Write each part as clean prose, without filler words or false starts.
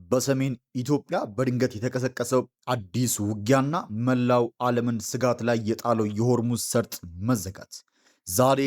በሰሜን ኢትዮጵያ በድንገት የተቀሰቀሰው አዲስ ውጊያና መላው ዓለምን ስጋት ላይ የጣለው የሆርሙዝ ሰርጥ መዘጋት። ዛሬ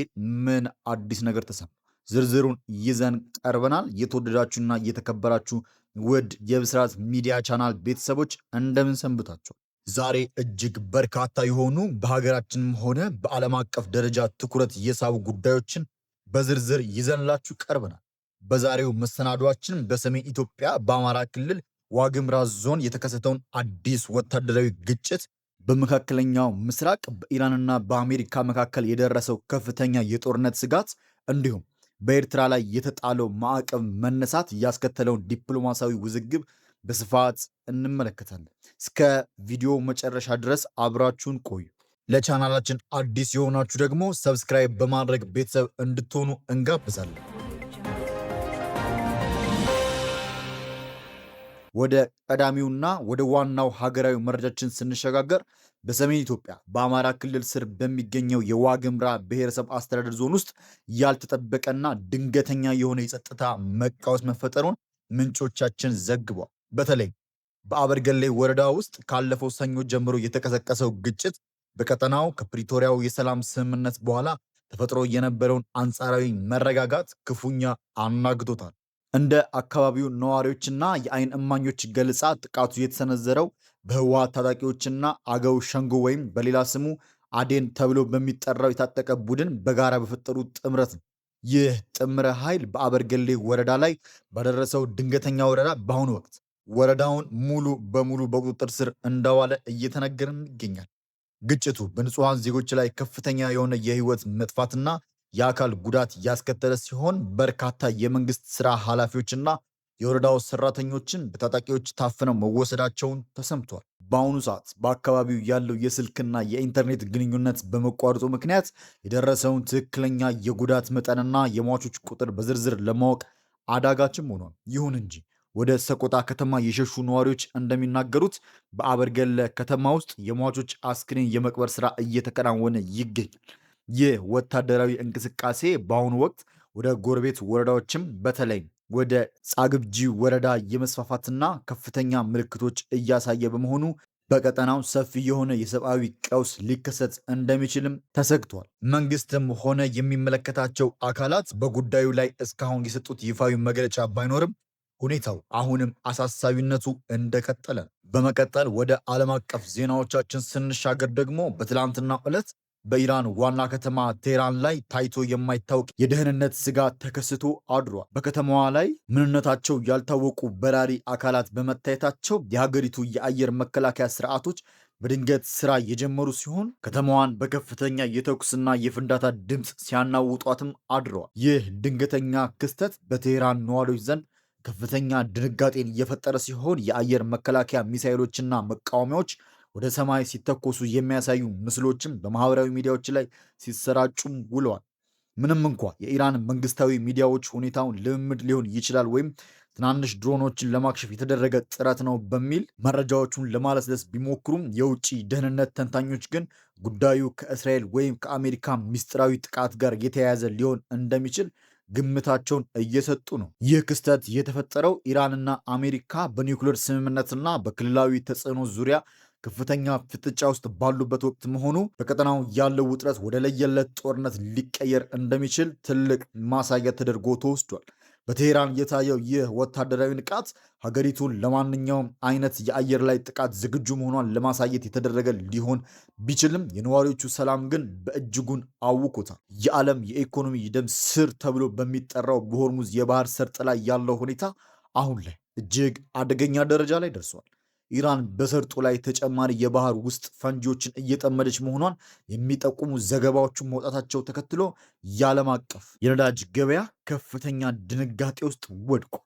ምን አዲስ ነገር ተሰማ? ዝርዝሩን ይዘን ቀርበናል። የተወደዳችሁና የተከበራችሁ ውድ የብስራት ሚዲያ ቻናል ቤተሰቦች እንደምን ሰንብታችሁ? ዛሬ እጅግ በርካታ የሆኑ በሀገራችንም ሆነ በዓለም አቀፍ ደረጃ ትኩረት የሳቡ ጉዳዮችን በዝርዝር ይዘንላችሁ ቀርበናል። በዛሬው መሰናዷችን በሰሜን ኢትዮጵያ በአማራ ክልል ዋግምራ ዞን የተከሰተውን አዲስ ወታደራዊ ግጭት፣ በመካከለኛው ምስራቅ በኢራንና በአሜሪካ መካከል የደረሰው ከፍተኛ የጦርነት ስጋት እንዲሁም በኤርትራ ላይ የተጣለው ማዕቀብ መነሳት ያስከተለውን ዲፕሎማሲያዊ ውዝግብ በስፋት እንመለከታለን። እስከ ቪዲዮ መጨረሻ ድረስ አብራችሁን ቆዩ። ለቻናላችን አዲስ የሆናችሁ ደግሞ ሰብስክራይብ በማድረግ ቤተሰብ እንድትሆኑ እንጋብዛለን። ወደ ቀዳሚውና ወደ ዋናው ሀገራዊ መረጃችን ስንሸጋገር በሰሜን ኢትዮጵያ በአማራ ክልል ስር በሚገኘው የዋግምራ ብሔረሰብ አስተዳደር ዞን ውስጥ ያልተጠበቀና ድንገተኛ የሆነ የጸጥታ መቃወስ መፈጠሩን ምንጮቻችን ዘግቧል። በተለይ በአበርገሌ ወረዳ ውስጥ ካለፈው ሰኞ ጀምሮ የተቀሰቀሰው ግጭት በቀጠናው ከፕሪቶሪያው የሰላም ስምምነት በኋላ ተፈጥሮ የነበረውን አንጻራዊ መረጋጋት ክፉኛ አናግቶታል። እንደ አካባቢው ነዋሪዎችና የአይን እማኞች ገለጻ ጥቃቱ የተሰነዘረው በህወሓት ታጣቂዎችና አገው ሸንጎ ወይም በሌላ ስሙ አዴን ተብሎ በሚጠራው የታጠቀ ቡድን በጋራ በፈጠሩት ጥምረት ነው። ይህ ጥምረ ኃይል በአበርገሌ ወረዳ ላይ ባደረሰው ድንገተኛ ወረራ በአሁኑ ወቅት ወረዳውን ሙሉ በሙሉ በቁጥጥር ስር እንዳዋለ እየተነገረ ይገኛል። ግጭቱ በንጹሐን ዜጎች ላይ ከፍተኛ የሆነ የህይወት መጥፋትና የአካል ጉዳት ያስከተለ ሲሆን በርካታ የመንግስት ስራ ኃላፊዎችና የወረዳው ሰራተኞችን በታጣቂዎች ታፍነው መወሰዳቸውን ተሰምቷል። በአሁኑ ሰዓት በአካባቢው ያለው የስልክና የኢንተርኔት ግንኙነት በመቋረጡ ምክንያት የደረሰውን ትክክለኛ የጉዳት መጠንና የሟቾች ቁጥር በዝርዝር ለማወቅ አዳጋችም ሆኗል። ይሁን እንጂ ወደ ሰቆጣ ከተማ የሸሹ ነዋሪዎች እንደሚናገሩት በአበርገለ ከተማ ውስጥ የሟቾች አስክሬን የመቅበር ስራ እየተከናወነ ይገኛል። ይህ ወታደራዊ እንቅስቃሴ በአሁኑ ወቅት ወደ ጎረቤት ወረዳዎችም በተለይ ወደ ጻግብጂ ወረዳ የመስፋፋትና ከፍተኛ ምልክቶች እያሳየ በመሆኑ በቀጠናው ሰፊ የሆነ የሰብአዊ ቀውስ ሊከሰት እንደሚችልም ተሰግቷል። መንግስትም ሆነ የሚመለከታቸው አካላት በጉዳዩ ላይ እስካሁን የሰጡት ይፋዊ መግለጫ ባይኖርም ሁኔታው አሁንም አሳሳቢነቱ እንደቀጠለ ነው። በመቀጠል ወደ ዓለም አቀፍ ዜናዎቻችን ስንሻገር ደግሞ በትላንትናው ዕለት በኢራን ዋና ከተማ ቴህራን ላይ ታይቶ የማይታወቅ የደህንነት ስጋት ተከስቶ አድሯል። በከተማዋ ላይ ምንነታቸው ያልታወቁ በራሪ አካላት በመታየታቸው የሀገሪቱ የአየር መከላከያ ስርዓቶች በድንገት ስራ የጀመሩ ሲሆን ከተማዋን በከፍተኛ የተኩስና የፍንዳታ ድምፅ ሲያናውጧትም አድረዋል። ይህ ድንገተኛ ክስተት በቴህራን ነዋሪዎች ዘንድ ከፍተኛ ድንጋጤን እየፈጠረ ሲሆን የአየር መከላከያ ሚሳይሎችና መቃወሚያዎች ወደ ሰማይ ሲተኮሱ የሚያሳዩ ምስሎችም በማህበራዊ ሚዲያዎች ላይ ሲሰራጩም ውለዋል። ምንም እንኳ የኢራን መንግስታዊ ሚዲያዎች ሁኔታውን ልምምድ ሊሆን ይችላል ወይም ትናንሽ ድሮኖችን ለማክሸፍ የተደረገ ጥረት ነው በሚል መረጃዎቹን ለማለስለስ ቢሞክሩም የውጭ ደህንነት ተንታኞች ግን ጉዳዩ ከእስራኤል ወይም ከአሜሪካ ምስጢራዊ ጥቃት ጋር የተያያዘ ሊሆን እንደሚችል ግምታቸውን እየሰጡ ነው። ይህ ክስተት የተፈጠረው ኢራንና አሜሪካ በኒውክሌር ስምምነትና በክልላዊ ተጽዕኖ ዙሪያ ከፍተኛ ፍጥጫ ውስጥ ባሉበት ወቅት መሆኑ በቀጠናው ያለው ውጥረት ወደ ለየለት ጦርነት ሊቀየር እንደሚችል ትልቅ ማሳያ ተደርጎ ተወስዷል። በቴህራን የታየው ይህ ወታደራዊ ንቃት ሀገሪቱን ለማንኛውም አይነት የአየር ላይ ጥቃት ዝግጁ መሆኗን ለማሳየት የተደረገ ሊሆን ቢችልም የነዋሪዎቹ ሰላም ግን በእጅጉን አውኮታል። የዓለም የኢኮኖሚ የደም ስር ተብሎ በሚጠራው በሆርሙዝ የባህር ሰርጥ ላይ ያለው ሁኔታ አሁን ላይ እጅግ አደገኛ ደረጃ ላይ ደርሷል። ኢራን በሰርጡ ላይ ተጨማሪ የባህር ውስጥ ፈንጂዎችን እየጠመደች መሆኗን የሚጠቁሙ ዘገባዎችን መውጣታቸው ተከትሎ የዓለም አቀፍ የነዳጅ ገበያ ከፍተኛ ድንጋጤ ውስጥ ወድቋል።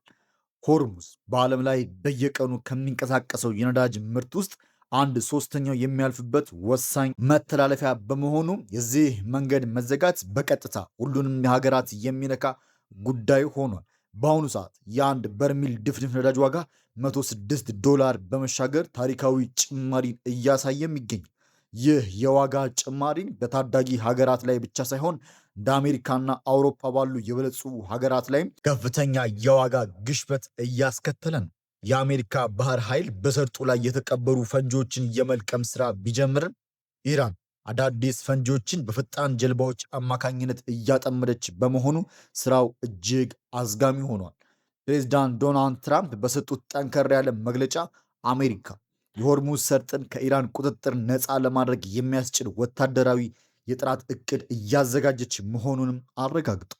ሆርሙዝ በዓለም ላይ በየቀኑ ከሚንቀሳቀሰው የነዳጅ ምርት ውስጥ 1/3 የሚያልፍበት ወሳኝ መተላለፊያ በመሆኑ የዚህ መንገድ መዘጋት በቀጥታ ሁሉንም የሀገራት የሚነካ ጉዳይ ሆኗል። በአሁኑ ሰዓት የአንድ በርሚል ድፍድፍ ነዳጅ ዋጋ $106 በመሻገር ታሪካዊ ጭማሪን እያሳየም ይገኛል። ይህ የዋጋ ጭማሪን በታዳጊ ሀገራት ላይ ብቻ ሳይሆን እንደ አሜሪካና አውሮፓ ባሉ የበለጸጉ ሀገራት ላይም ከፍተኛ የዋጋ ግሽበት እያስከተለ ነው። የአሜሪካ ባህር ኃይል በሰርጡ ላይ የተቀበሩ ፈንጂዎችን የመልቀም ስራ ቢጀምርም ኢራን አዳዲስ ፈንጂዎችን በፈጣን ጀልባዎች አማካኝነት እያጠመደች በመሆኑ ስራው እጅግ አዝጋሚ ሆኗል። ፕሬዝዳንት ዶናልድ ትራምፕ በሰጡት ጠንከር ያለ መግለጫ አሜሪካ የሆርሙዝ ሰርጥን ከኢራን ቁጥጥር ነፃ ለማድረግ የሚያስችል ወታደራዊ የጥራት እቅድ እያዘጋጀች መሆኑንም አረጋግጧል።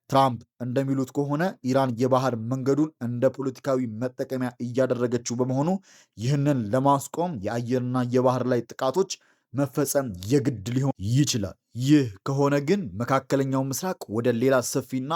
ትራምፕ እንደሚሉት ከሆነ ኢራን የባህር መንገዱን እንደ ፖለቲካዊ መጠቀሚያ እያደረገችው በመሆኑ ይህንን ለማስቆም የአየርና የባህር ላይ ጥቃቶች መፈጸም የግድ ሊሆን ይችላል። ይህ ከሆነ ግን መካከለኛው ምስራቅ ወደ ሌላ ሰፊና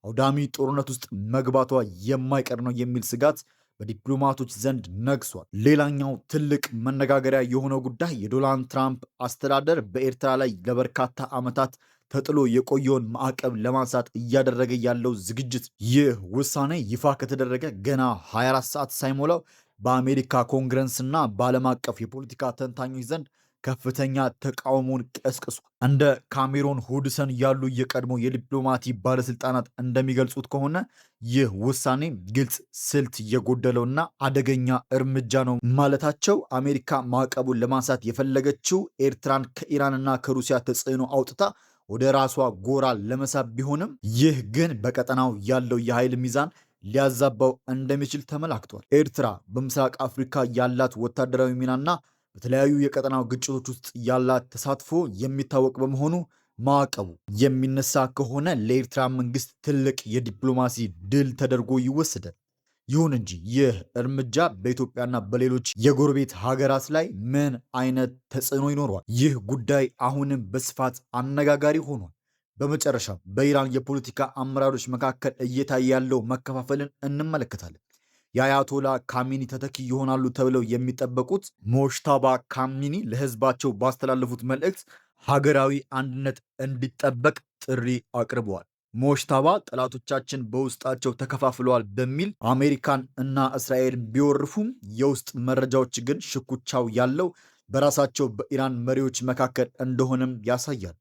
አውዳሚ ጦርነት ውስጥ መግባቷ የማይቀር ነው የሚል ስጋት በዲፕሎማቶች ዘንድ ነግሷል። ሌላኛው ትልቅ መነጋገሪያ የሆነው ጉዳይ የዶናልድ ትራምፕ አስተዳደር በኤርትራ ላይ ለበርካታ ዓመታት ተጥሎ የቆየውን ማዕቀብ ለማንሳት እያደረገ ያለው ዝግጅት። ይህ ውሳኔ ይፋ ከተደረገ ገና 24 ሰዓት ሳይሞላው በአሜሪካ ኮንግረስና በዓለም አቀፍ የፖለቲካ ተንታኞች ዘንድ ከፍተኛ ተቃውሞን ቀስቅሷል። እንደ ካሜሮን ሁድሰን ያሉ የቀድሞ የዲፕሎማቲ ባለስልጣናት እንደሚገልጹት ከሆነ ይህ ውሳኔ ግልጽ፣ ስልት የጎደለውና አደገኛ እርምጃ ነው ማለታቸው አሜሪካ ማዕቀቡን ለማንሳት የፈለገችው ኤርትራን ከኢራንና ከሩሲያ ተጽዕኖ አውጥታ ወደ ራሷ ጎራ ለመሳብ ቢሆንም ይህ ግን በቀጠናው ያለው የኃይል ሚዛን ሊያዛባው እንደሚችል ተመላክቷል። ኤርትራ በምስራቅ አፍሪካ ያላት ወታደራዊ ሚናና በተለያዩ የቀጠናው ግጭቶች ውስጥ ያላት ተሳትፎ የሚታወቅ በመሆኑ ማዕቀቡ የሚነሳ ከሆነ ለኤርትራ መንግስት ትልቅ የዲፕሎማሲ ድል ተደርጎ ይወሰዳል። ይሁን እንጂ ይህ እርምጃ በኢትዮጵያና በሌሎች የጎረቤት ሀገራት ላይ ምን አይነት ተጽዕኖ ይኖረዋል? ይህ ጉዳይ አሁንም በስፋት አነጋጋሪ ሆኗል። በመጨረሻም በኢራን የፖለቲካ አመራሮች መካከል እየታየ ያለው መከፋፈልን እንመለከታለን። የአያቶላ ካሚኒ ተተኪ ይሆናሉ ተብለው የሚጠበቁት ሞሽታባ ካሚኒ ለህዝባቸው ባስተላለፉት መልእክት ሀገራዊ አንድነት እንዲጠበቅ ጥሪ አቅርበዋል። ሞሽታባ ጠላቶቻችን በውስጣቸው ተከፋፍለዋል በሚል አሜሪካን እና እስራኤልን ቢወርፉም የውስጥ መረጃዎች ግን ሽኩቻው ያለው በራሳቸው በኢራን መሪዎች መካከል እንደሆነም ያሳያል።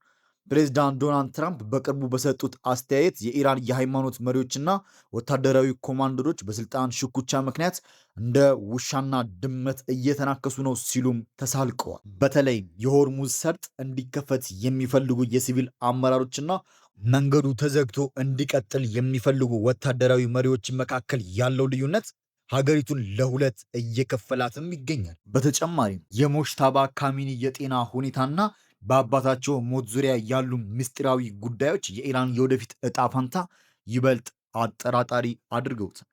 ፕሬዝዳንት ዶናልድ ትራምፕ በቅርቡ በሰጡት አስተያየት የኢራን የሃይማኖት መሪዎችና ወታደራዊ ኮማንደሮች በስልጣን ሽኩቻ ምክንያት እንደ ውሻና ድመት እየተናከሱ ነው ሲሉም ተሳልቀዋል። በተለይ የሆርሙዝ ሰርጥ እንዲከፈት የሚፈልጉ የሲቪል አመራሮችና መንገዱ ተዘግቶ እንዲቀጥል የሚፈልጉ ወታደራዊ መሪዎች መካከል ያለው ልዩነት ሀገሪቱን ለሁለት እየከፈላትም ይገኛል። በተጨማሪም የሞሽታባ ካሚኒ የጤና ሁኔታና በአባታቸው ሞት ዙሪያ ያሉ ምስጢራዊ ጉዳዮች የኢራን የወደፊት እጣ ፈንታ ይበልጥ አጠራጣሪ አድርገውታል።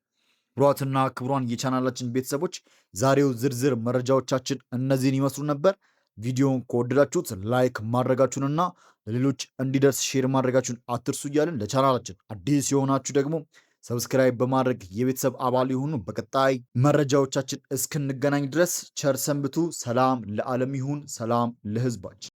ክቡራትና ክቡራን የቻናላችን ቤተሰቦች ዛሬው ዝርዝር መረጃዎቻችን እነዚህን ይመስሉ ነበር። ቪዲዮውን ከወደዳችሁት ላይክ ማድረጋችሁንና ለሌሎች እንዲደርስ ሼር ማድረጋችሁን አትርሱ እያልን ለቻናላችን አዲስ የሆናችሁ ደግሞ ሰብስክራይብ በማድረግ የቤተሰብ አባል ይሁኑ። በቀጣይ መረጃዎቻችን እስክንገናኝ ድረስ ቸር ሰንብቱ። ሰላም ለዓለም ይሁን። ሰላም ለሕዝባችን።